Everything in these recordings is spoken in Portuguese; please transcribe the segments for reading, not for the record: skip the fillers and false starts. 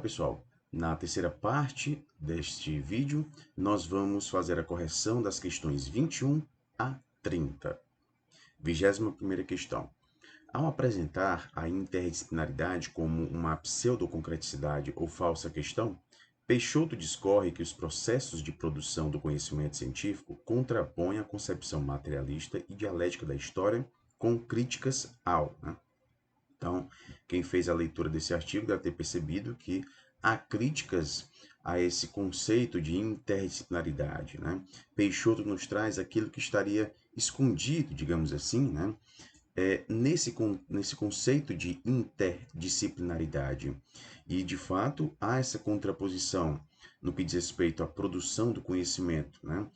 pessoal, na terceira parte deste vídeo, nós vamos fazer a correção das questões 21 a 30. 21ª questão. Ao apresentar a interdisciplinaridade como uma pseudoconcreticidade ou falsa questão, Peixoto discorre que os processos de produção do conhecimento científico contrapõem a concepção materialista e dialética da história com críticas ao, né? Então, quem fez a leitura desse artigo deve ter percebido que há críticas a esse conceito de interdisciplinaridade, né? Peixoto nos traz aquilo que estaria escondido, digamos assim, né? Nesse conceito de interdisciplinaridade. E, de fato, há essa contraposição no que diz respeito à produção do conhecimento, né?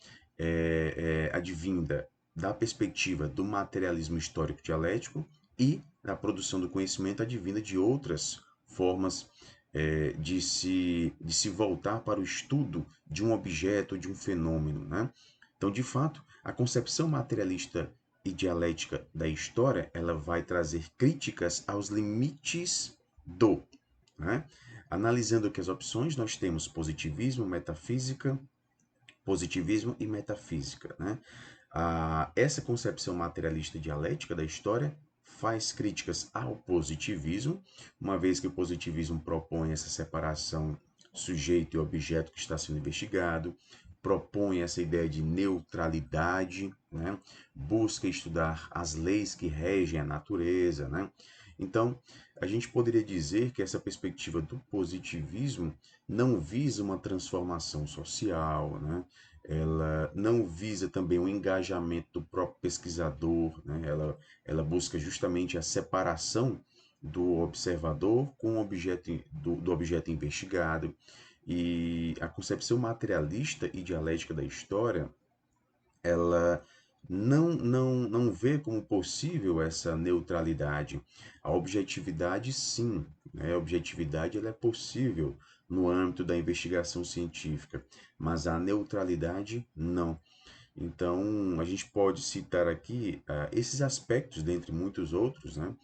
Advinda da perspectiva do materialismo histórico dialético e da produção do conhecimento advinda de outras formas de se voltar para o estudo de um objeto, de um fenômeno, né? Então, de fato, a concepção materialista e dialética da história, ela vai trazer críticas aos limites do, né? Analisando aqui as opções, nós temos positivismo e metafísica, né? Essa concepção materialista e dialética da história faz críticas ao positivismo, uma vez que o positivismo propõe essa separação sujeito e objeto que está sendo investigado, propõe essa ideia de neutralidade, né? Busca estudar as leis que regem a natureza, né? Então, a gente poderia dizer que essa perspectiva do positivismo não visa uma transformação social, né? Ela não visa também o engajamento do próprio pesquisador, né? Ela busca justamente a separação do observador com o objeto, do objeto investigado. E a concepção materialista e dialética da história, ela não vê como possível essa neutralidade. A objetividade, sim, né? A objetividade ela é possível no âmbito da investigação científica, mas a neutralidade, não. Então, a gente pode citar aqui esses aspectos, dentre muitos outros, né?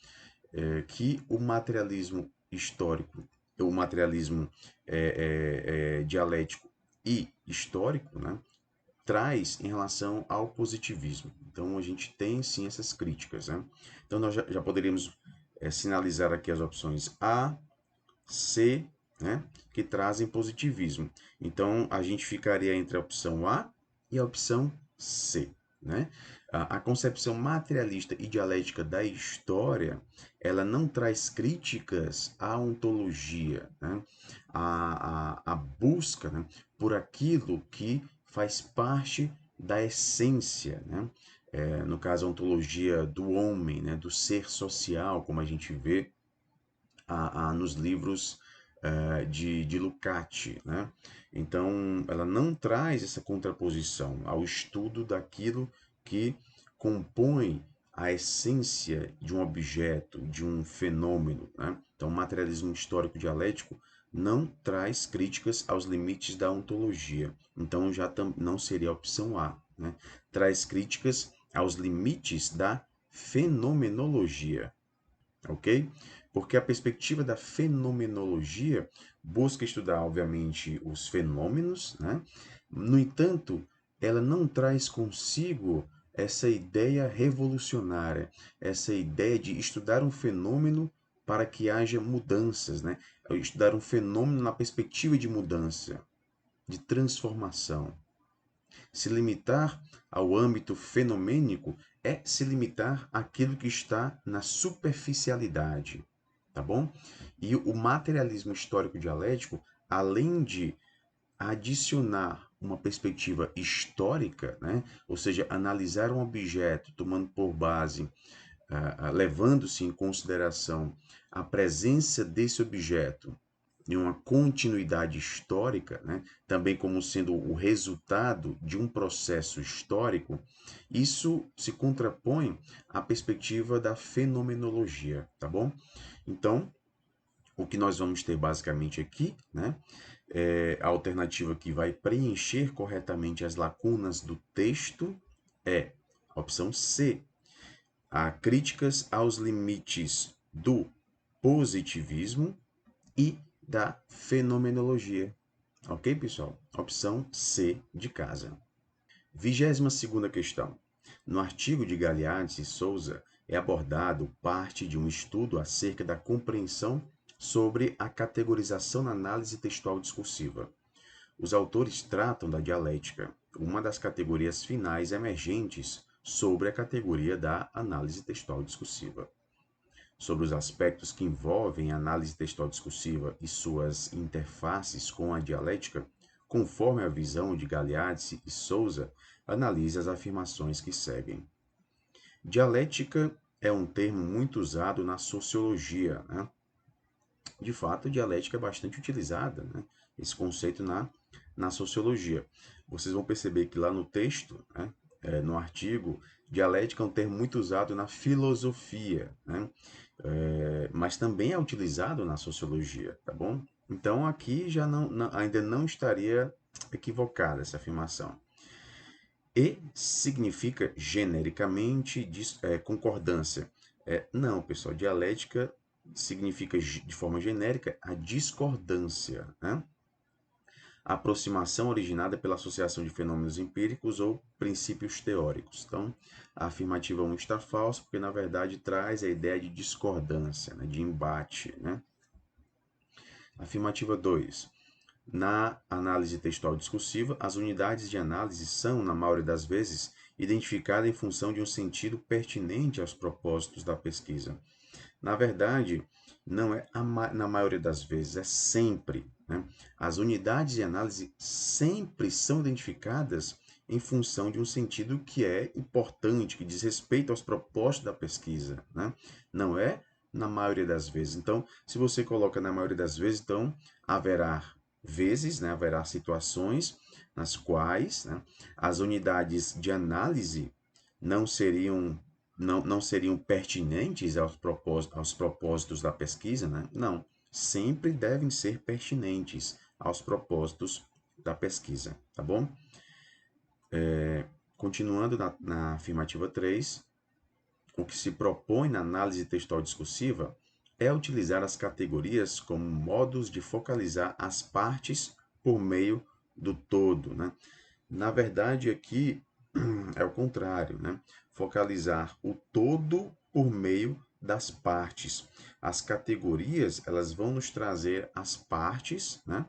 Que o materialismo histórico, o materialismo dialético e histórico, né? Traz em relação ao positivismo. Então, a gente tem sim essas críticas, né? Então, nós já poderíamos sinalizar aqui as opções A, C, né? Que trazem positivismo. Então, a gente ficaria entre a opção A e a opção C, né? A concepção materialista e dialética da história, ela não traz críticas à ontologia, né? A busca, né, por aquilo que faz parte da essência, né? No caso, a ontologia do homem, né, do ser social, como a gente vê nos livros de Lukács, né? Então, ela não traz essa contraposição ao estudo daquilo que compõe a essência de um objeto, de um fenômeno, né? Então, o materialismo histórico dialético não traz críticas aos limites da ontologia. Então, já não seria a opção A, né? Traz críticas aos limites da fenomenologia, ok? Porque a perspectiva da fenomenologia busca estudar, obviamente, os fenômenos, né? No entanto, ela não traz consigo essa ideia revolucionária, essa ideia de estudar um fenômeno para que haja mudanças, né? Estudar um fenômeno na perspectiva de mudança, de transformação. Se limitar ao âmbito fenomênico é se limitar àquilo que está na superficialidade, tá bom? E o materialismo histórico dialético, além de adicionar uma perspectiva histórica, né? Ou seja, analisar um objeto tomando por base, levando-se em consideração a presença desse objeto em uma continuidade histórica, né? Também como sendo o resultado de um processo histórico, isso se contrapõe à perspectiva da fenomenologia, tá bom? Então, o que nós vamos ter basicamente aqui, né? A alternativa que vai preencher corretamente as lacunas do texto é a opção C. Há críticas aos limites do positivismo e da fenomenologia. Ok, pessoal? Opção C de casa. 22ª questão. No artigo de Galeazzi e Souza é abordado parte de um estudo acerca da compreensão sobre a categorização na análise textual discursiva. Os autores tratam da dialética, uma das categorias finais emergentes sobre a categoria da análise textual discursiva. Sobre os aspectos que envolvem a análise textual discursiva e suas interfaces com a dialética, conforme a visão de Galeazzi e Souza, analise as afirmações que seguem. Dialética é um termo muito usado na sociologia, né? De fato, dialética é bastante utilizada, né? Esse conceito na sociologia. Vocês vão perceber que lá no texto, né, no artigo, dialética é um termo muito usado na filosofia, né? Mas também é utilizado na sociologia, tá bom? Então aqui já ainda não estaria equivocada essa afirmação. E significa genericamente concordância. Não, pessoal, dialética significa de forma genérica a discordância, né? A aproximação originada pela associação de fenômenos empíricos ou princípios teóricos. Então, a afirmativa 1 está falsa, porque na verdade traz a ideia de discordância, né? De embate, né? Afirmativa 2. Na análise textual discursiva, as unidades de análise são, na maioria das vezes, identificadas em função de um sentido pertinente aos propósitos da pesquisa. Na verdade, não é na maioria das vezes, é sempre. Né? As unidades de análise sempre são identificadas em função de um sentido que é importante, que diz respeito aos propósitos da pesquisa. Né? Não é na maioria das vezes. Então, se você coloca na maioria das vezes, então haverá vezes, né? Haverá situações nas quais, né, as unidades de análise não seriam não seriam pertinentes aos propósitos da pesquisa, né? Não, sempre devem ser pertinentes aos propósitos da pesquisa, tá bom? Continuando na afirmativa 3, o que se propõe na análise textual discursiva é utilizar as categorias como modos de focalizar as partes por meio do todo, né? Na verdade, aqui é o contrário, né? Focalizar o todo por meio das partes. As categorias, elas vão nos trazer as partes, né?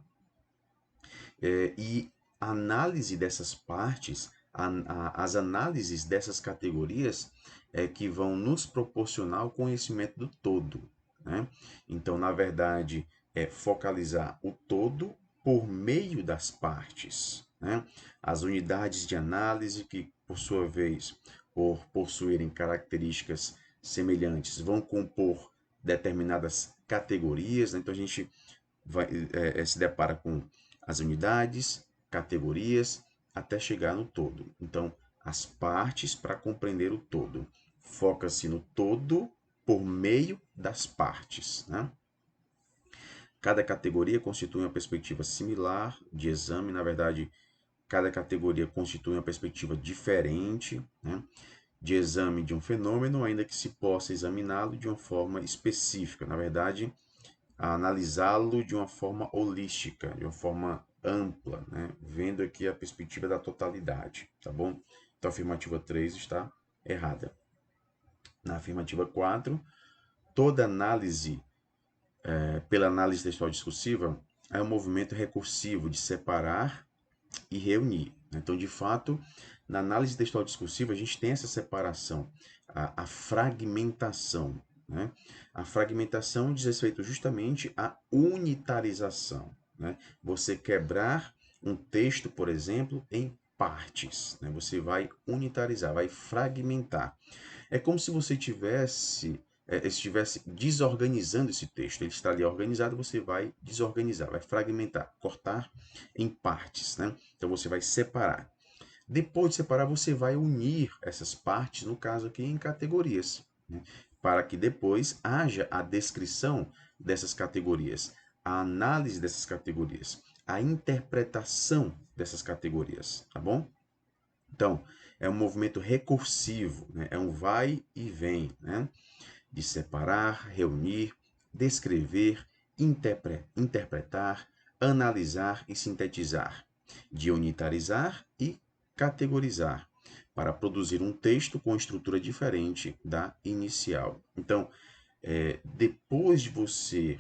E a análise dessas partes, as análises dessas categorias é que vão nos proporcionar o conhecimento do todo, né? Então, na verdade, é focalizar o todo por meio das partes, né? As unidades de análise que, por sua vez, por possuírem características semelhantes, vão compor determinadas categorias, né? Então a gente se depara com as unidades, categorias, até chegar no todo. Então, as partes para compreender o todo. Foca-se no todo por meio das partes, né? Cada categoria constitui uma perspectiva similar de exame, na verdade, cada categoria constitui uma perspectiva diferente, né, de exame de um fenômeno, ainda que se possa examiná-lo de uma forma específica. Na verdade, analisá-lo de uma forma holística, de uma forma ampla, né, vendo aqui a perspectiva da totalidade, tá bom? Então, a afirmativa 3 está errada. Na afirmativa 4, toda análise pela análise textual discursiva é um movimento recursivo de separar e reunir. Então, de fato, na análise textual discursiva, a gente tem essa separação, a fragmentação. Né? A fragmentação diz respeito justamente à unitarização. Né? Você quebrar um texto, por exemplo, em partes. Né? Você vai unitarizar, vai fragmentar. É como se você estivesse desorganizando esse texto. Ele está ali organizado, você vai desorganizar, vai fragmentar, cortar em partes, né? Então você vai separar. Depois de separar, você vai unir essas partes, no caso aqui, em categorias, né? Para que depois haja a descrição dessas categorias, a análise dessas categorias, a interpretação dessas categorias, tá bom? Então, é um movimento recursivo, né? É um vai e vem, né? De separar, reunir, descrever, interpretar, analisar e sintetizar, de unitarizar e categorizar, para produzir um texto com estrutura diferente da inicial. Então, depois de você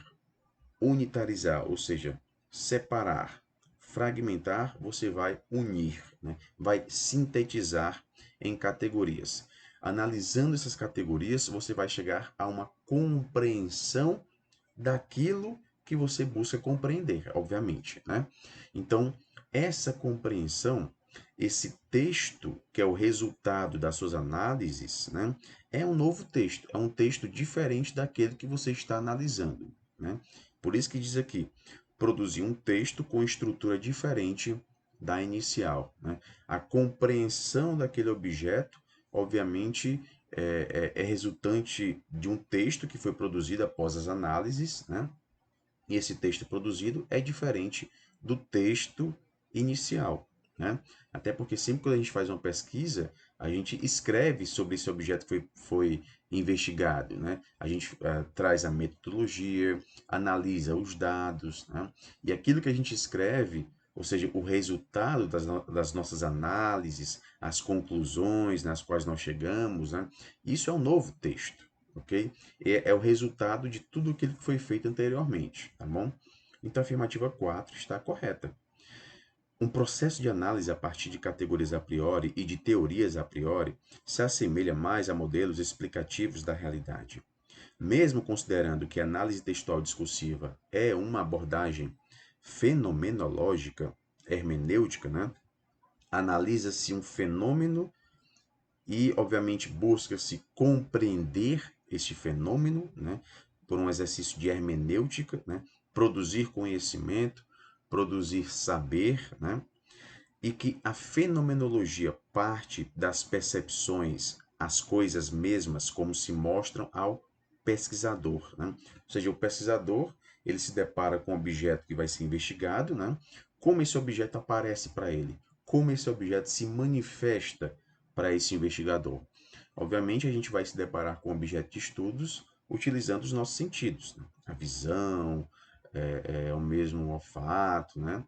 unitarizar, ou seja, separar, fragmentar, você vai unir, né? Vai sintetizar em categorias. Analisando essas categorias, você vai chegar a uma compreensão daquilo que você busca compreender, obviamente, né? Então, essa compreensão, esse texto que é o resultado das suas análises, né, é um novo texto, é um texto diferente daquele que você está analisando, né? Por isso que diz aqui, produzir um texto com estrutura diferente da inicial, né? A compreensão daquele objeto, obviamente, é resultante de um texto que foi produzido após as análises, né? E esse texto produzido é diferente do texto inicial, né? Até porque sempre que a gente faz uma pesquisa, a gente escreve sobre esse objeto que foi investigado, né? A gente traz a metodologia, analisa os dados, né? E aquilo que a gente escreve, ou seja, o resultado das nossas análises, as conclusões nas quais nós chegamos, né? Isso é um novo texto, ok? É o resultado de tudo aquilo que foi feito anteriormente, tá bom? Então a afirmativa 4 está correta. Um processo de análise a partir de categorias a priori e de teorias a priori se assemelha mais a modelos explicativos da realidade. Mesmo considerando que a análise textual discursiva é uma abordagem fenomenológica, hermenêutica, né? Analisa-se um fenômeno e, obviamente, busca-se compreender este fenômeno, né, por um exercício de hermenêutica, né, produzir conhecimento, produzir saber, né, e que a fenomenologia parte das percepções, as coisas mesmas, como se mostram ao pesquisador, né? Ou seja, o pesquisador ele se depara com um objeto que vai ser investigado, né? Como esse objeto aparece para ele, como esse objeto se manifesta para esse investigador. Obviamente, a gente vai se deparar com objeto de estudos utilizando os nossos sentidos, né? A visão, o mesmo olfato, né?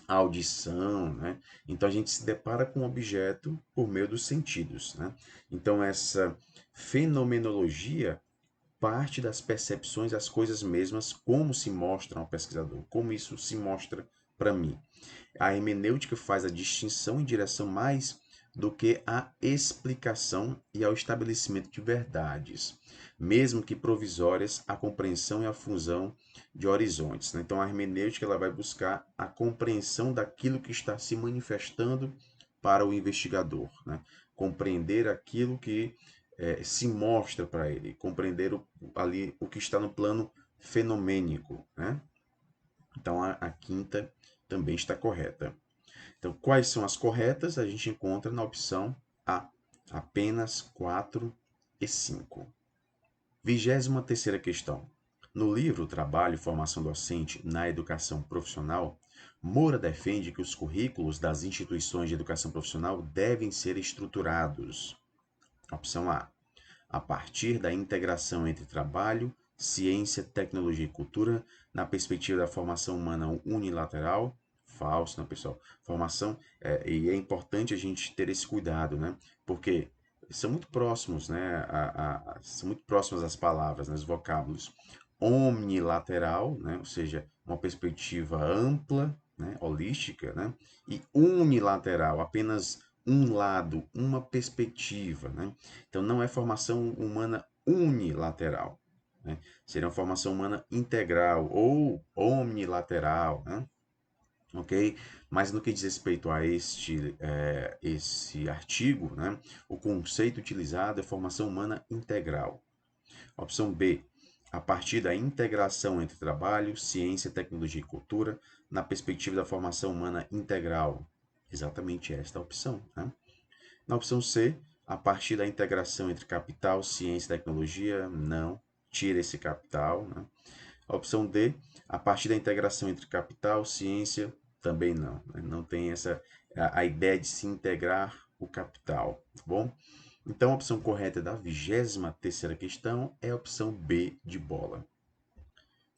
A audição, né? Então a gente se depara com o objeto por meio dos sentidos, né? Então essa fenomenologia parte das percepções das coisas mesmas, como se mostram ao pesquisador, como isso se mostra para mim. A hermenêutica faz a distinção em direção mais do que a explicação e ao estabelecimento de verdades, mesmo que provisórias, a compreensão e a fusão de horizontes, né? Então, a hermenêutica ela vai buscar a compreensão daquilo que está se manifestando para o investigador, né? Compreender aquilo que se mostra para ele, compreender ali o que está no plano fenomênico, né? Então, a quinta também está correta. Então, quais são as corretas? A gente encontra na opção A, apenas 4 e 5. 23ª questão. No livro Trabalho e Formação Docente na Educação Profissional, Moura defende que os currículos das instituições de educação profissional devem ser estruturados. Opção A partir da integração entre trabalho, ciência, tecnologia e cultura, na perspectiva da formação humana unilateral. Falso, né, pessoal? Formação, e é importante a gente ter esse cuidado, né? Porque são muito próximos, né? São muito próximas as palavras, né? Os vocábulos. Omnilateral, né? Ou seja, uma perspectiva ampla, né? Holística, né? E unilateral, apenas um lado, uma perspectiva, né? Então, não é formação humana unilateral, né? Seria uma formação humana integral ou omnilateral, né? Ok? Mas no que diz respeito a esse artigo, né? O conceito utilizado é formação humana integral. Opção B, a partir da integração entre trabalho, ciência, tecnologia e cultura, na perspectiva da formação humana integral. Exatamente esta opção, né? Na opção C, a partir da integração entre capital, ciência e tecnologia, não, tira esse capital, né? A opção D, a partir da integração entre capital, ciência, também não, né? Não tem a ideia de se integrar o capital, tá bom? Então a opção correta da 23ª questão é a opção B de bola.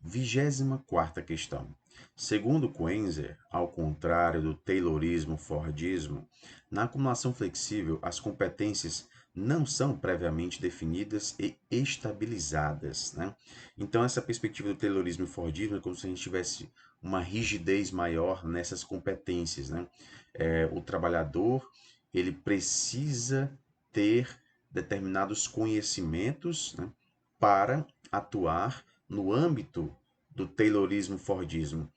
24ª questão. Segundo Coenzer, ao contrário do Taylorismo-Fordismo, na acumulação flexível, as competências não são previamente definidas e estabilizadas, né? Então, essa perspectiva do Taylorismo e Fordismo é como se a gente tivesse uma rigidez maior nessas competências, né? O trabalhador, ele precisa ter determinados conhecimentos, né, para atuar no âmbito do Taylorismo-Fordismo.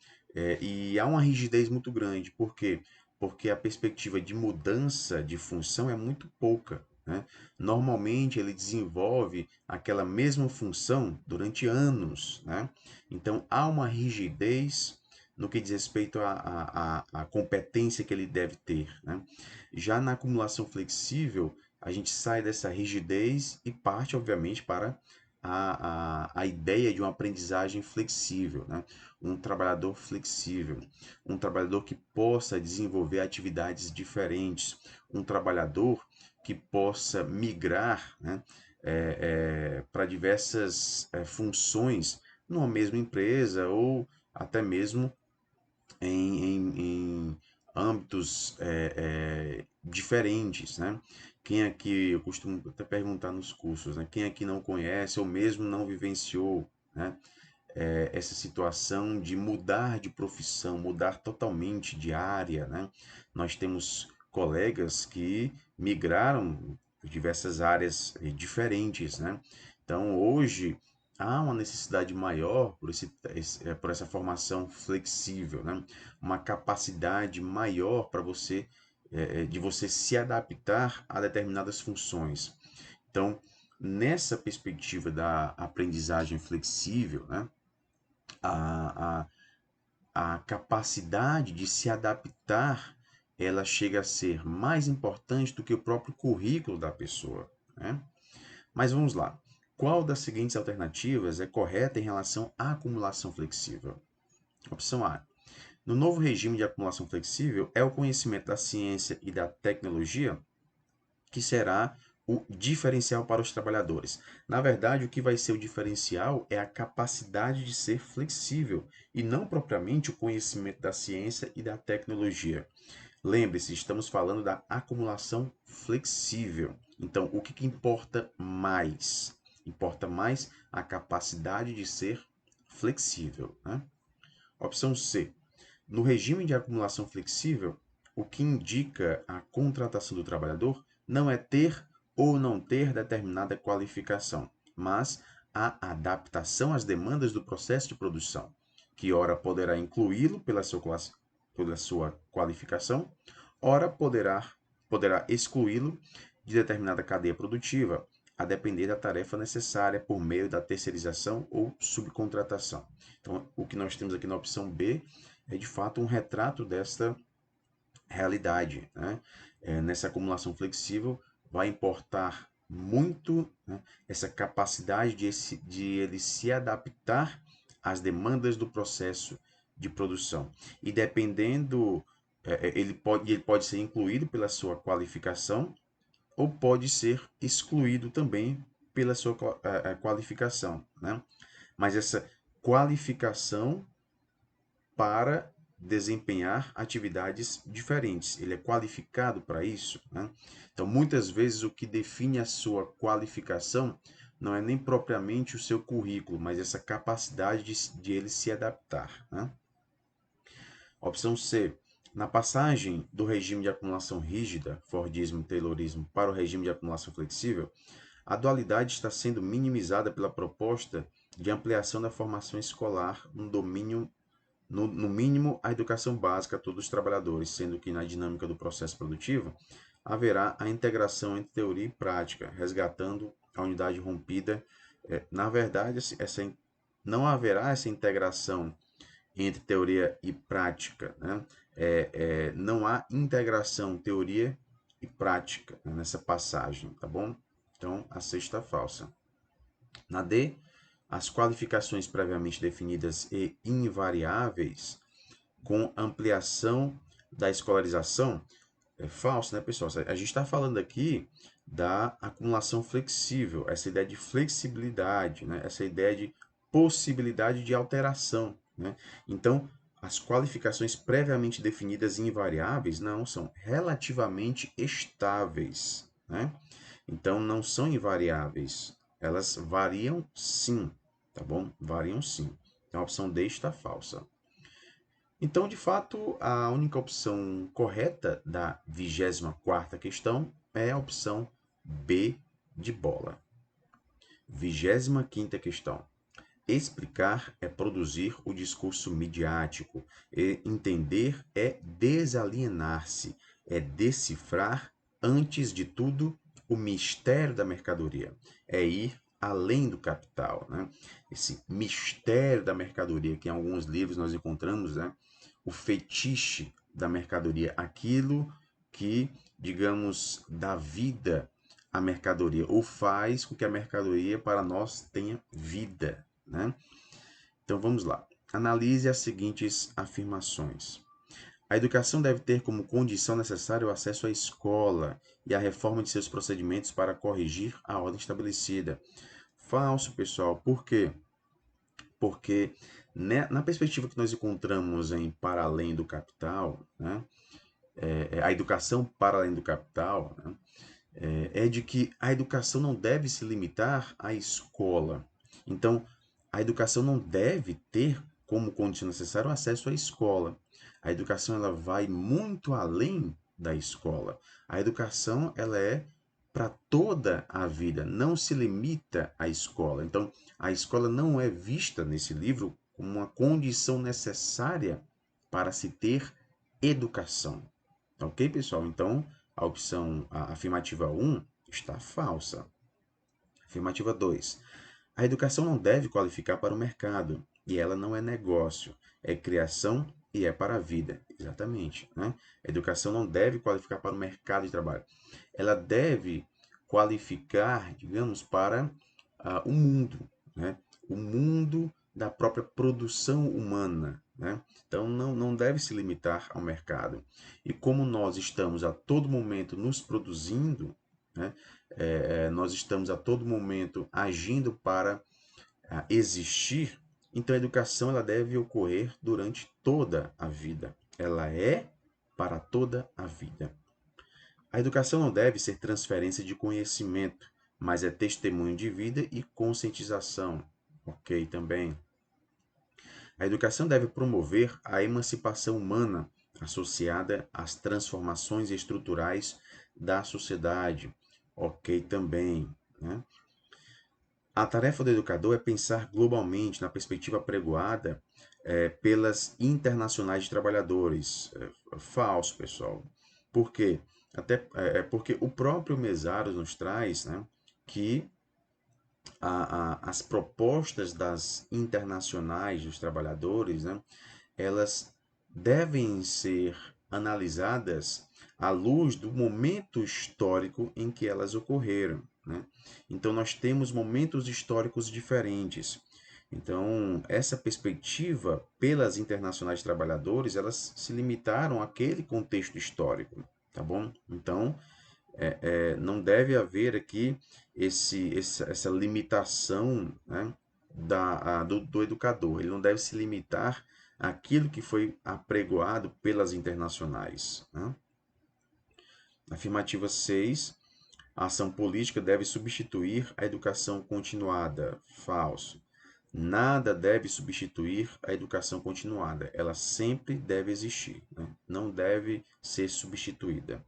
E há uma rigidez muito grande. Por quê? Porque a perspectiva de mudança de função é muito pouca, né? Normalmente ele desenvolve aquela mesma função durante anos, né? Então há uma rigidez no que diz respeito à competência que ele deve ter, né? Já na acumulação flexível, a gente sai dessa rigidez e parte, obviamente, para a ideia de uma aprendizagem flexível, né? Um trabalhador flexível, um trabalhador que possa desenvolver atividades diferentes, um trabalhador que possa migrar, né, para diversas funções numa mesma empresa ou até mesmo em âmbitos diferentes, né? Quem aqui, eu costumo até perguntar nos cursos, né? Quem aqui não conhece ou mesmo não vivenciou, né, essa situação de mudar de profissão, mudar totalmente de área, né? Nós temos colegas que migraram de diversas áreas diferentes, né? Então, hoje, há uma necessidade maior por essa formação flexível, né? Uma capacidade maior para você, de você se adaptar a determinadas funções. Então, nessa perspectiva da aprendizagem flexível, né? a, a capacidade de se adaptar, ela chega a ser mais importante do que o próprio currículo da pessoa, né? Mas vamos lá. Qual das seguintes alternativas é correta em relação à acumulação flexível? Opção A. No novo regime de acumulação flexível, é o conhecimento da ciência e da tecnologia que será o diferencial para os trabalhadores. Na verdade, o que vai ser o diferencial é a capacidade de ser flexível e não propriamente o conhecimento da ciência e da tecnologia. Lembre-se, estamos falando da acumulação flexível. Então, o que importa mais? Importa mais a capacidade de ser flexível, né? Opção C. No regime de acumulação flexível, o que indica a contratação do trabalhador não é ter ou não ter determinada qualificação, mas a adaptação às demandas do processo de produção, que ora poderá incluí-lo pela sua qualificação, ora poderá excluí-lo de determinada cadeia produtiva, a depender da tarefa necessária por meio da terceirização ou subcontratação. Então, o que nós temos aqui na opção B é de fato um retrato desta realidade, né? Nessa acumulação flexível vai importar muito, né, essa capacidade de ele se adaptar às demandas do processo de produção. E dependendo, ele pode ser incluído pela sua qualificação ou pode ser excluído também pela sua qualificação, né? Mas essa qualificação para desempenhar atividades diferentes. Ele é qualificado para isso, né? Então, muitas vezes, o que define a sua qualificação não é nem propriamente o seu currículo, mas essa capacidade de ele se adaptar, né? Opção C. Na passagem do regime de acumulação rígida, Fordismo e Taylorismo, para o regime de acumulação flexível, a dualidade está sendo minimizada pela proposta de ampliação da formação escolar no domínio no mínimo, a educação básica a todos os trabalhadores, sendo que na dinâmica do processo produtivo haverá a integração entre teoria e prática, resgatando a unidade rompida. Na verdade, não haverá essa integração entre teoria e prática, né? Não há integração teoria e prática, né, nessa passagem, tá bom? Então, a C está falsa. Na D, as qualificações previamente definidas e invariáveis com ampliação da escolarização é falso, né, pessoal? A gente está falando aqui da acumulação flexível, essa ideia de flexibilidade, né? Essa ideia de possibilidade de alteração, né? Então, as qualificações previamente definidas e invariáveis não são relativamente estáveis, né? Então, não são invariáveis. Elas variam sim, tá bom? Variam sim. Então, a opção D está falsa. Então, de fato, a única opção correta da 24ª questão é a opção B de bola. 25ª questão. Explicar é produzir o discurso midiático. E entender é desalienar-se, é decifrar, antes de tudo, o mistério da mercadoria. É ir além do capital, né? Esse mistério da mercadoria, que em alguns livros nós encontramos, né? O fetiche da mercadoria, aquilo que, digamos, dá vida à mercadoria, ou faz com que a mercadoria para nós tenha vida, né? Então vamos lá. Analise as seguintes afirmações. A educação deve ter como condição necessária o acesso à escola e a reforma de seus procedimentos para corrigir a ordem estabelecida. Falso, pessoal. Por quê? Porque na perspectiva que nós encontramos em Para Além do Capital, né, a educação para além do capital, né, é de que a educação não deve se limitar à escola. Então, a educação não deve ter como condição necessária o acesso à escola. A educação ela vai muito além da escola. A educação ela é para toda a vida, não se limita à escola. Então, a escola não é vista nesse livro como uma condição necessária para se ter educação. Ok, pessoal? Então, a afirmativa 1 está falsa. Afirmativa 2. A educação não deve qualificar para o mercado, e ela não é negócio, é criação e é para a vida. Exatamente, né? A educação não deve qualificar para o mercado de trabalho. Ela deve qualificar, digamos, para o mundo, né? O mundo da própria produção humana, né? Então, não deve se limitar ao mercado. E como nós estamos a todo momento nos produzindo, né? Nós estamos a todo momento agindo para existir, então a educação ela deve ocorrer durante toda a vida. Ela é para toda a vida. A educação não deve ser transferência de conhecimento, mas é testemunho de vida e conscientização. Ok, também. A educação deve promover a emancipação humana associada às transformações estruturais da sociedade. Ok, também. Né? A tarefa do educador é pensar globalmente na perspectiva pregoada pelas internacionais de trabalhadores. Falso, pessoal. Por quê? Porque o próprio Mesaros nos traz, né, que as propostas das internacionais dos trabalhadores, né, elas devem ser analisadas à luz do momento histórico em que elas ocorreram, né? Então, nós temos momentos históricos diferentes. Então, essa perspectiva pelas internacionais de trabalhadores, elas se limitaram àquele contexto histórico, tá bom? Então, não deve haver aqui essa limitação, né, do educador. Ele não deve se limitar àquilo que foi apregoado pelas internacionais. Né? Afirmativa 6. A ação política deve substituir a educação continuada. Falso. Nada deve substituir a educação continuada. Ela sempre deve existir. Né? Não deve ser substituída.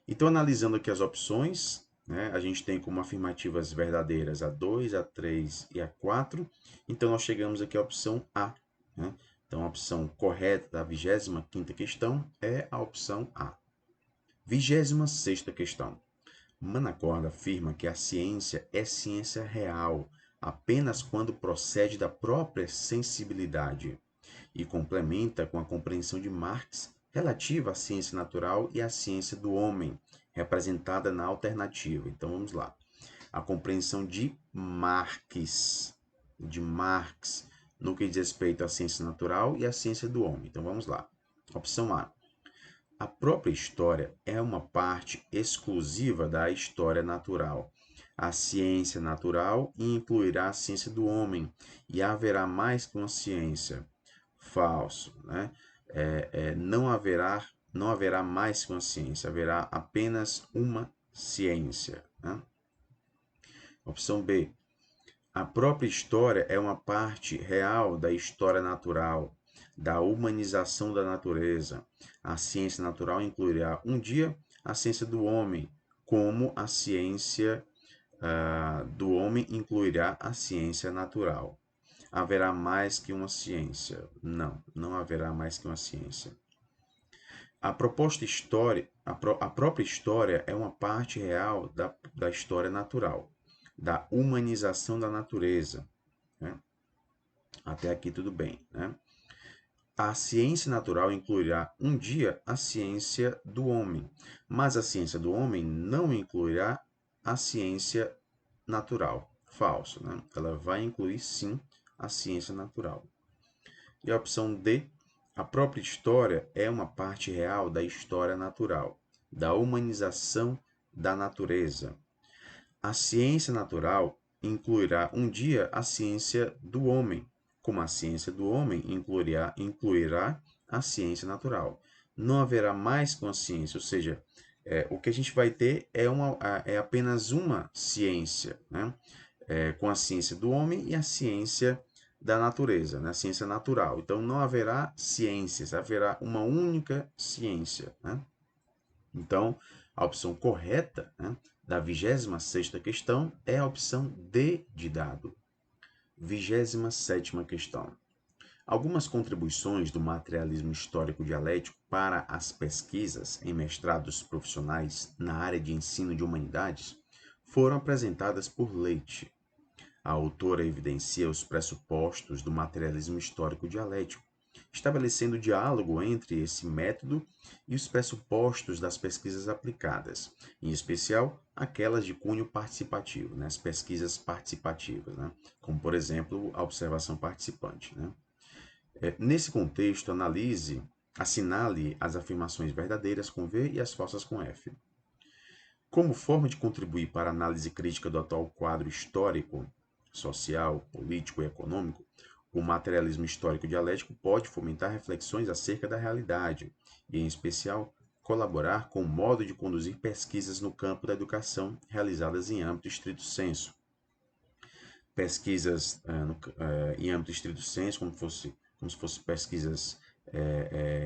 Então, analisando aqui as opções, né, a gente tem como afirmativas verdadeiras a 2, a 3 e a 4. Então, nós chegamos aqui à opção A. Né? Então, a opção correta da 25ª questão é a opção A. 26ª questão. Manacorda afirma que a ciência é ciência real apenas quando procede da própria sensibilidade e complementa com a compreensão de Marx relativa à ciência natural e à ciência do homem, representada na alternativa. Então vamos lá. A compreensão de Marx, no que diz respeito à ciência natural e à ciência do homem. Então vamos lá. Opção A. A própria história é uma parte exclusiva da história natural. a ciência natural e incluirá a ciência do homem, e haverá mais que uma ciência. Falso, né? Não haverá mais que uma ciência, haverá apenas uma ciência, né? Opção B. A própria história é uma parte real da história natural, da humanização da natureza. A ciência natural incluirá um dia a ciência do homem, como a ciência do homem incluirá a ciência natural. Haverá mais que uma ciência? Não, não haverá mais que uma ciência. A proposta história, a própria história é uma parte real da história natural, da humanização da natureza, né? Até aqui tudo bem, né? A ciência natural incluirá um dia a ciência do homem, mas a ciência do homem não incluirá a ciência natural. Falso, né? Ela vai incluir sim a ciência natural. E a opção D, a própria história é uma parte real da história natural, da humanização da natureza. A ciência natural incluirá um dia a ciência do homem, como a ciência do homem incluirá a ciência natural. Não haverá mais que uma ciência, ou seja, o que a gente vai ter é apenas uma ciência, né? Com a ciência do homem e a ciência da natureza, né? A ciência natural. Então não haverá ciências, haverá uma única ciência, né? Então, a opção correta, né, da 26ª questão é a opção D de dado. 27ª questão. Algumas contribuições do materialismo histórico dialético para as pesquisas em mestrados profissionais na área de ensino de humanidades foram apresentadas por Leite. A autora evidencia os pressupostos do materialismo histórico dialético, estabelecendo diálogo entre esse método e os pressupostos das pesquisas aplicadas, em especial aquelas de cunho participativo, né, as pesquisas participativas, né, como, por exemplo, a observação participante. Né. Nesse contexto, assinale as afirmações verdadeiras com V e as falsas com F. Como forma de contribuir para a análise crítica do atual quadro histórico, social, político e econômico, o materialismo histórico dialético pode fomentar reflexões acerca da realidade e, em especial, colaborar com o modo de conduzir pesquisas no campo da educação realizadas em âmbito estrito sensu. Pesquisas em âmbito estrito sensu, como se fossem pesquisas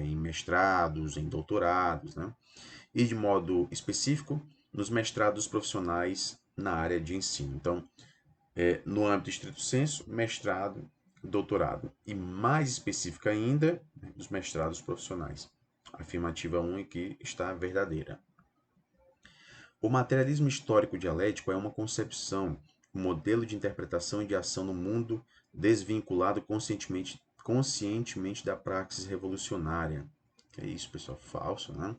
em mestrados, em doutorados, né? E de modo específico, nos mestrados profissionais na área de ensino. Então, no âmbito estrito sensu, mestrado, doutorado. E mais específica ainda, né, dos mestrados profissionais. A afirmativa 1 aqui está verdadeira. O materialismo histórico dialético é uma concepção, um modelo de interpretação e de ação no mundo desvinculado conscientemente da praxis revolucionária. Que é isso, pessoal? Falso, né?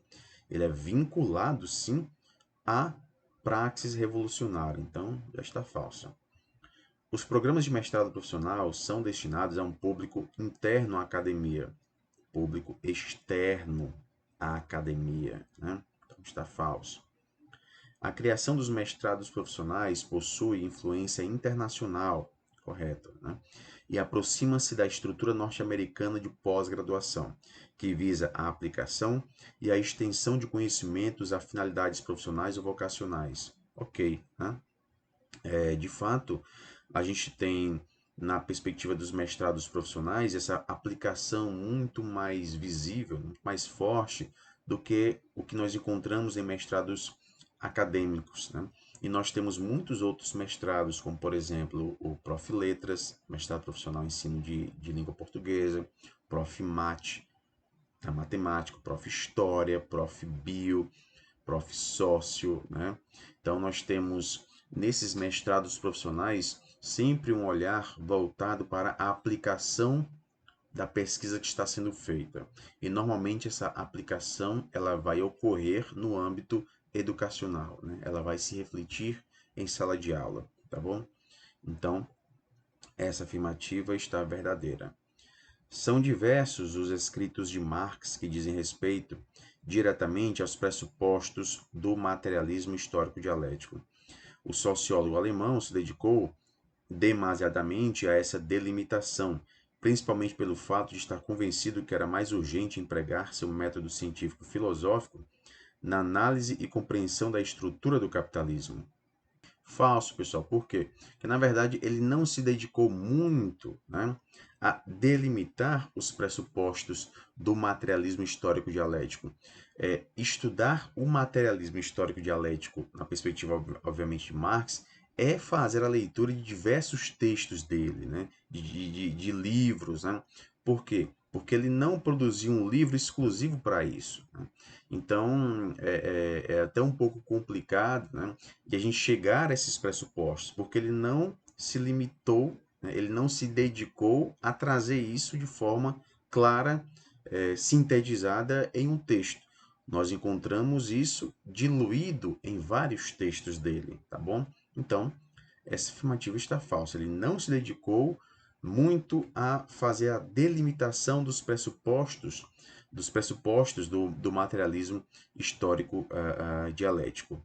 Ele é vinculado, sim, à praxis revolucionária. Então, já está falso. Os programas de mestrado profissional são destinados a um público interno à academia, público externo à academia, né? Então, está falso. A criação dos mestrados profissionais possui influência internacional, correto, né? E aproxima-se da estrutura norte-americana de pós-graduação, que visa a aplicação e a extensão de conhecimentos a finalidades profissionais ou vocacionais. Ok, né? De fato, a gente tem, na perspectiva dos mestrados profissionais, essa aplicação muito mais visível, muito mais forte do que o que nós encontramos em mestrados acadêmicos, né? E nós temos muitos outros mestrados, como, por exemplo, o Prof. Letras, mestrado profissional em ensino de língua portuguesa, Prof. Mate, a matemática, Prof. História, Prof. Bio, Prof. Sócio, né? Então, nós temos, nesses mestrados profissionais, sempre um olhar voltado para a aplicação da pesquisa que está sendo feita. E, normalmente, essa aplicação ela vai ocorrer no âmbito educacional, né? Ela vai se refletir em sala de aula, tá bom? Então, essa afirmativa está verdadeira. São diversos os escritos de Marx que dizem respeito diretamente aos pressupostos do materialismo histórico dialético. o sociólogo alemão se dedicou demasiadamente a essa delimitação, principalmente pelo fato de estar convencido que era mais urgente empregar seu método científico-filosófico na análise e compreensão da estrutura do capitalismo. Falso, pessoal. Por quê? Porque, na verdade, ele não se dedicou muito, né, a delimitar os pressupostos do materialismo histórico dialético. Estudar o materialismo histórico dialético, na perspectiva, obviamente, de Marx, é fazer a leitura de diversos textos dele, né, de livros. Né? Por quê? Porque ele não produziu um livro exclusivo para isso. Né? Então, é até um pouco complicado, né, de a gente chegar a esses pressupostos, porque ele não se limitou, né, ele não se dedicou a trazer isso de forma clara, sintetizada em um texto. Nós encontramos isso diluído em vários textos dele, tá bom? Então, essa afirmativa está falsa. Ele não se dedicou muito a fazer a delimitação dos pressupostos do materialismo histórico dialético.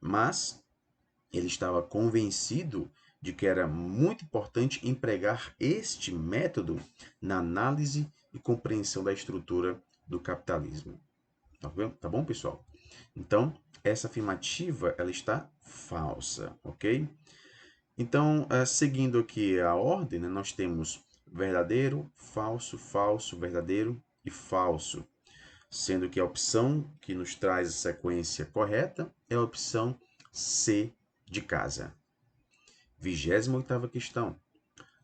Mas ele estava convencido de que era muito importante empregar este método na análise e compreensão da estrutura do capitalismo. Tá bom, pessoal? Então, essa afirmativa ela está falsa, ok? Então, seguindo aqui a ordem, né, nós temos verdadeiro, falso, falso, verdadeiro e falso. Sendo que a opção que nos traz a sequência correta é a opção C de casa. 28ª questão.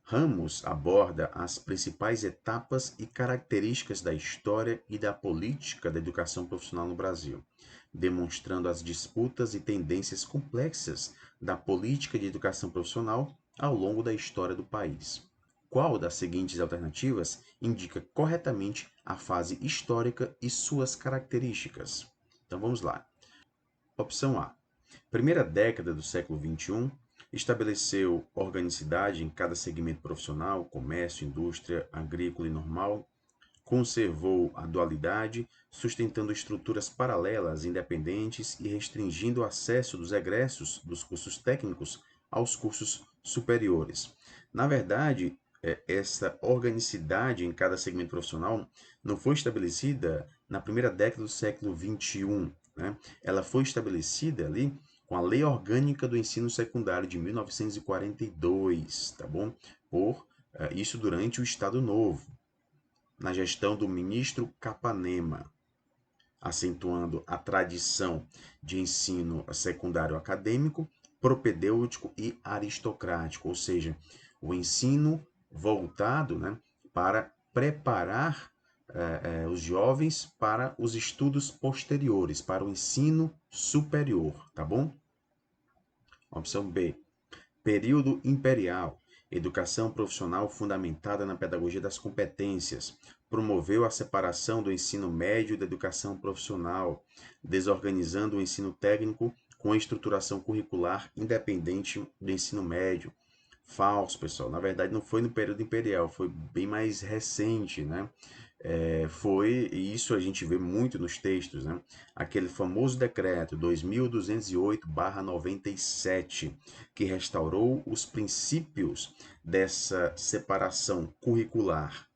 Ramos aborda as principais etapas e características da história e da política da educação profissional no Brasil, demonstrando as disputas e tendências complexas da política de educação profissional ao longo da história do país. Qual das seguintes alternativas indica corretamente a fase histórica e suas características? Então vamos lá. Opção A. Primeira década do século XXI, estabeleceu organicidade em cada segmento profissional, comércio, indústria, agrícola e normal, conservou a dualidade, sustentando estruturas paralelas, independentes e restringindo o acesso dos egressos dos cursos técnicos aos cursos superiores. Na verdade, essa organicidade em cada segmento profissional não foi estabelecida na primeira década do século XXI. Né? Ela foi estabelecida ali com a Lei Orgânica do Ensino Secundário de 1942, tá bom? Por isso durante o Estado Novo, na gestão do ministro Capanema, acentuando a tradição de ensino secundário acadêmico, propedêutico e aristocrático, ou seja, o ensino voltado, né, para preparar os jovens para os estudos posteriores, para o ensino superior, tá bom? Opção B. Período imperial. Educação profissional fundamentada na pedagogia das competências. Promoveu a separação do ensino médio e da educação profissional, desorganizando o ensino técnico com a estruturação curricular independente do ensino médio. Falso, pessoal. Na verdade, não foi no período imperial, foi bem mais recente, né? E isso a gente vê muito nos textos, né? Aquele famoso decreto 2208/97, que restaurou os princípios dessa separação curricular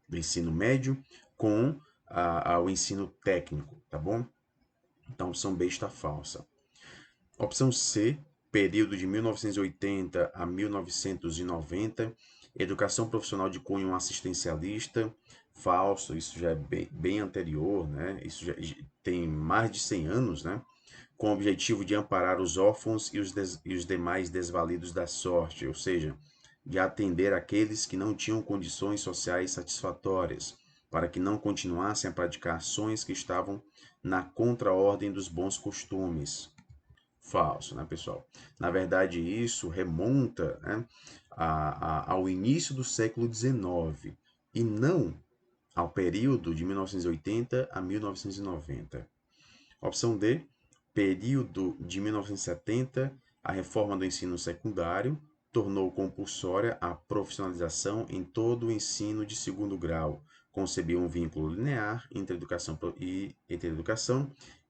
do ensino médio com o ensino técnico, tá bom? Então, a opção B está falsa. Opção C, período de 1980 a 1990, educação profissional de cunho assistencialista. Falso, isso já é bem anterior, né? Isso já tem mais de 100 anos, né? Com o objetivo de amparar os órfãos e os demais desvalidos da sorte, ou seja, de atender aqueles que não tinham condições sociais satisfatórias, para que não continuassem a praticar ações que estavam na contraordem dos bons costumes. Falso, né, pessoal? Na verdade, isso remonta, né, ao início do século XIX e não ao período de 1980 a 1990. Opção D, período de 1970, a reforma do ensino secundário tornou compulsória a profissionalização em todo o ensino de segundo grau, concebeu um vínculo linear entre educação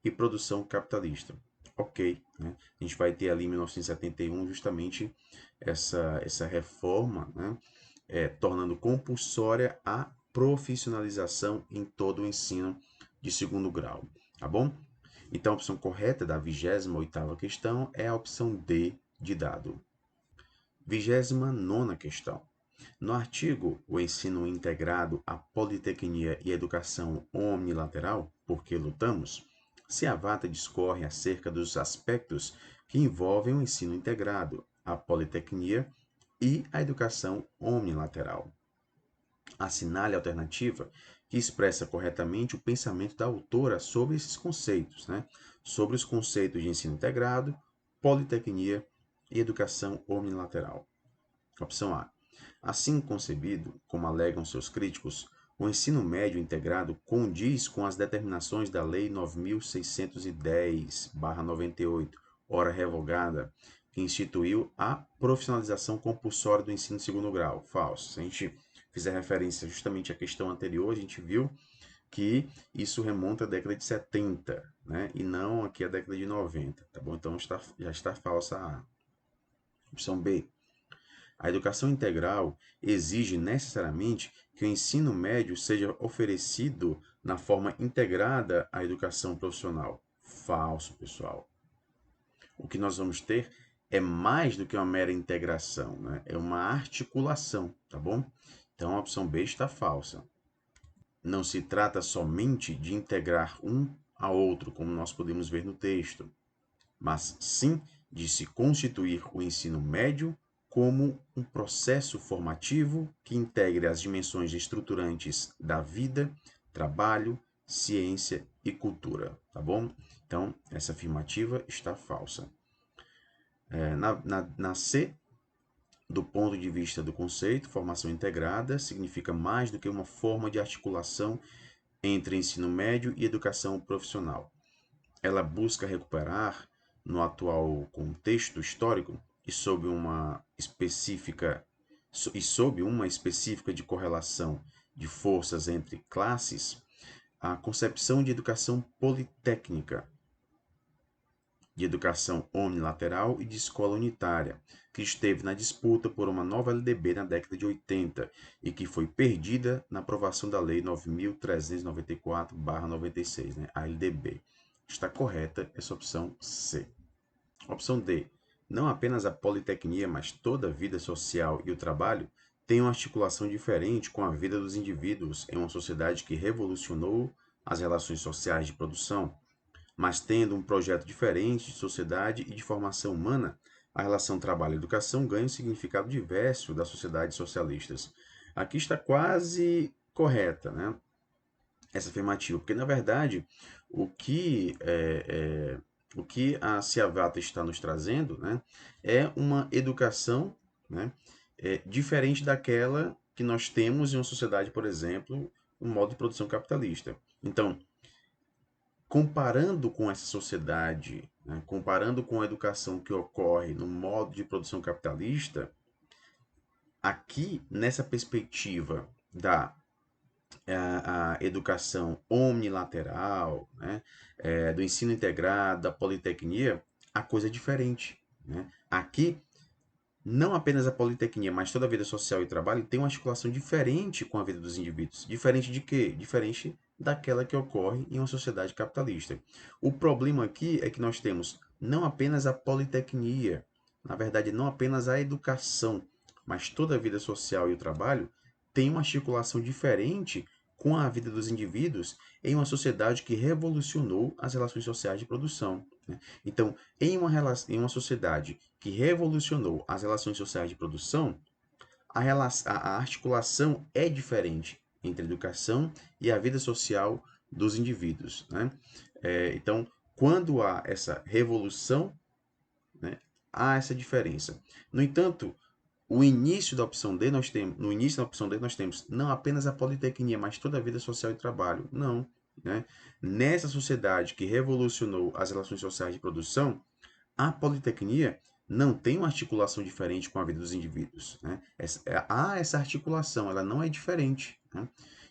e produção capitalista. ok, né? A gente vai ter ali em 1971 justamente essa reforma, né? Tornando compulsória a profissionalização em todo o ensino de segundo grau, tá bom? Então, a opção correta da 28ª questão é a opção D de dado. 29ª questão. No artigo O Ensino Integrado, a Politecnia e a Educação Omnilateral, por que lutamos?, Seavata discorre acerca dos aspectos que envolvem o ensino integrado, a politecnia e a educação omnilateral. Assinale a alternativa que expressa corretamente o pensamento da autora sobre esses conceitos, né? Sobre os conceitos de ensino integrado, politecnia e educação omnilateral. Opção A. Assim concebido, como alegam seus críticos, o ensino médio integrado condiz com as determinações da Lei 9.610/98, ora revogada, que instituiu a profissionalização compulsória do ensino de segundo grau. Falso. Se a gente fizer referência justamente à questão anterior, a gente viu que isso remonta à década de 70, né? E não aqui à década de 90, tá bom? Então já está falsa a opção B. A educação integral exige necessariamente que o ensino médio seja oferecido na forma integrada à educação profissional. Falso, pessoal. O que nós vamos ter é mais do que uma mera integração, né? É uma articulação, tá bom? Então a opção B está falsa. Não se trata somente de integrar um a outro, como nós podemos ver no texto, mas sim de se constituir o ensino médio como um processo formativo que integre as dimensões estruturantes da vida, trabalho, ciência e cultura, tá bom? Então, essa afirmativa está falsa. Na C, do ponto de vista do conceito, formação integrada significa mais do que uma forma de articulação entre ensino médio e educação profissional. Ela busca recuperar, no atual contexto histórico e sob uma específica de correlação de forças entre classes, a concepção de educação politécnica, de educação unilateral e de escola unitária, que esteve na disputa por uma nova LDB na década de 80 e que foi perdida na aprovação da Lei 9.394/96, né, a LDB. Está correta essa opção C. Opção D. Não apenas a politecnia, mas toda a vida social e o trabalho têm uma articulação diferente com a vida dos indivíduos em uma sociedade que revolucionou as relações sociais de produção, mas tendo um projeto diferente de sociedade e de formação humana, a relação trabalho-educação ganha um significado diverso das sociedades socialistas. Aqui está quase correta, né? Essa afirmativa, porque na verdade o que a Seavata está nos trazendo, né, é uma educação, né, diferente daquela que nós temos em uma sociedade, por exemplo, um modo de produção capitalista. Então, comparando com essa sociedade, né, comparando com a educação que ocorre no modo de produção capitalista, aqui nessa perspectiva da a educação omnilateral, né, do ensino integrado, da politecnia, a coisa é diferente. Né? Aqui, não apenas a politecnia, mas toda a vida social e trabalho tem uma articulação diferente com a vida dos indivíduos. Diferente de quê? Diferente daquela que ocorre em uma sociedade capitalista. O problema aqui é que nós temos não apenas a politecnia, na verdade, não apenas a educação, mas toda a vida social e o trabalho tem uma articulação diferente com a vida dos indivíduos em uma sociedade que revolucionou as relações sociais de produção. Né? Então, em uma sociedade que revolucionou as relações sociais de produção, a articulação é diferente entre a educação e a vida social dos indivíduos. Né? Então, quando há essa revolução, né, há essa diferença. No entanto, o início da opção D nós temos, no início da opção D nós temos não apenas a politecnia, mas toda a vida social e trabalho. Não, né? Nessa sociedade que revolucionou as relações sociais de produção, a politecnia não tem uma articulação diferente com a vida dos indivíduos. Né? Há essa articulação, ela não é diferente. Né?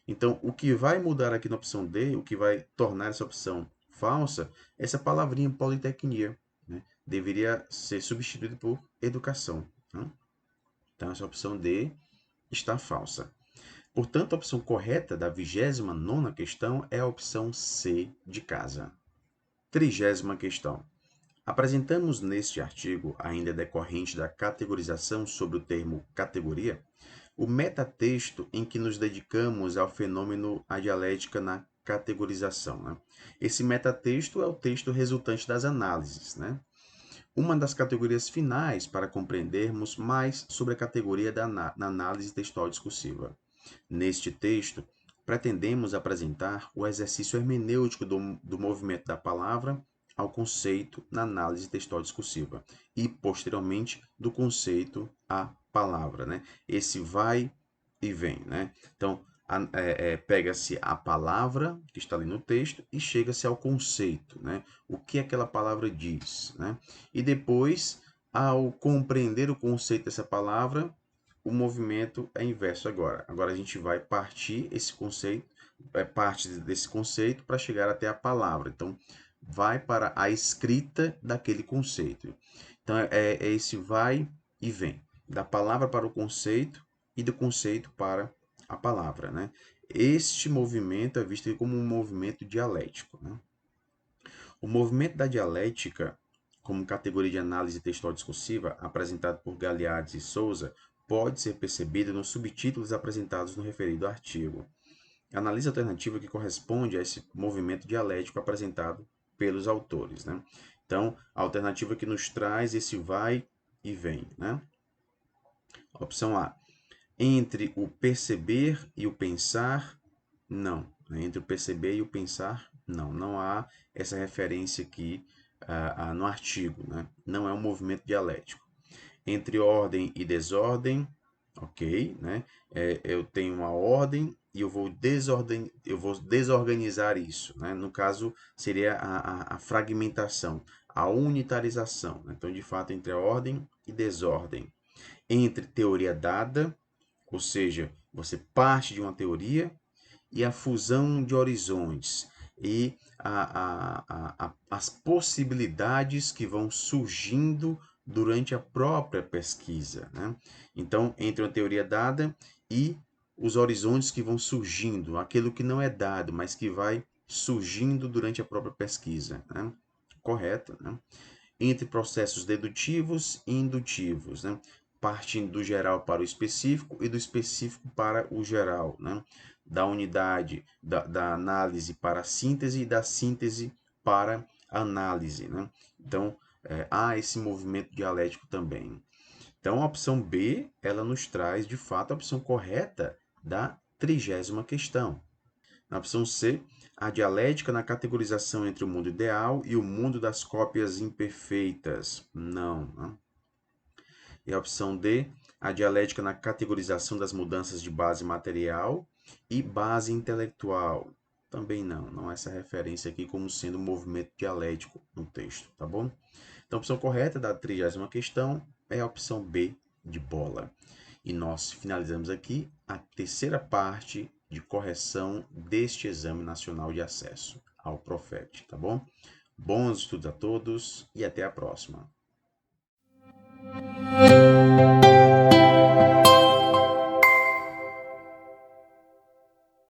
Então, o que vai mudar aqui na opção D, o que vai tornar essa opção falsa essa palavrinha politecnia, né? Deveria ser substituído por educação, né? Então, essa opção D está falsa. Portanto, a opção correta da 29ª questão é a opção C de casa. 30ª questão. Apresentamos neste artigo, ainda decorrente da categorização sobre o termo categoria, o metatexto em que nos dedicamos ao fenômeno a dialética na categorização, né? Esse metatexto é o texto resultante das análises, né? Uma das categorias finais para compreendermos mais sobre a categoria na análise textual discursiva. Neste texto, pretendemos apresentar o exercício hermenêutico do movimento da palavra ao conceito na análise textual discursiva e, posteriormente, do conceito à palavra, né? Esse vai e vem, né? Então, pega-se a palavra que está ali no texto e chega-se ao conceito, né? O que aquela palavra diz, né? E depois, ao compreender o conceito dessa palavra, o movimento é inverso agora. Agora a gente vai partir esse conceito, parte desse conceito para chegar até a palavra. Então, vai para a escrita daquele conceito. Então, é esse vai e vem. Da palavra para o conceito e do conceito para a palavra, né? Este movimento é visto como um movimento dialético, né? O movimento da dialética, como categoria de análise textual discursiva, apresentado por Galeardi e Souza, pode ser percebido nos subtítulos apresentados no referido artigo. Analise alternativa que corresponde a esse movimento dialético apresentado pelos autores, né? Então, a alternativa que nos traz esse vai e vem, né? Opção A. Entre o perceber e o pensar, não. Entre o perceber e o pensar, não. Não há essa referência aqui no artigo, né? Não é um movimento dialético. Entre ordem e desordem, ok, né? Eu tenho uma ordem e eu vou desorganizar isso, né? No caso, seria a fragmentação, a unitarização, né? Então, de fato, entre a ordem e desordem. Entre teoria dada, ou seja, você parte de uma teoria, e a fusão de horizontes e as possibilidades que vão surgindo durante a própria pesquisa, né? Então, entre uma teoria dada e os horizontes que vão surgindo, aquilo que não é dado, mas que vai surgindo durante a própria pesquisa, né? Correto, né? Entre processos dedutivos e indutivos, né? Partindo do geral para o específico e do específico para o geral, né? Da unidade da análise para a síntese e da síntese para a análise, né? Então, há esse movimento dialético também. Então, a opção B, ela nos traz, de fato, a opção correta da 30ª questão. Na opção C, a dialética na categorização entre o mundo ideal e o mundo das cópias imperfeitas. Não, né? E a opção D, a dialética na categorização das mudanças de base material e base intelectual. Também não, não há essa referência aqui como sendo um movimento dialético no texto, tá bom? Então, a opção correta da 30ª questão é a opção B de bola. E nós finalizamos aqui a terceira parte de correção deste Exame Nacional de Acesso ao Profet, tá bom? Bons estudos a todos e até a próxima.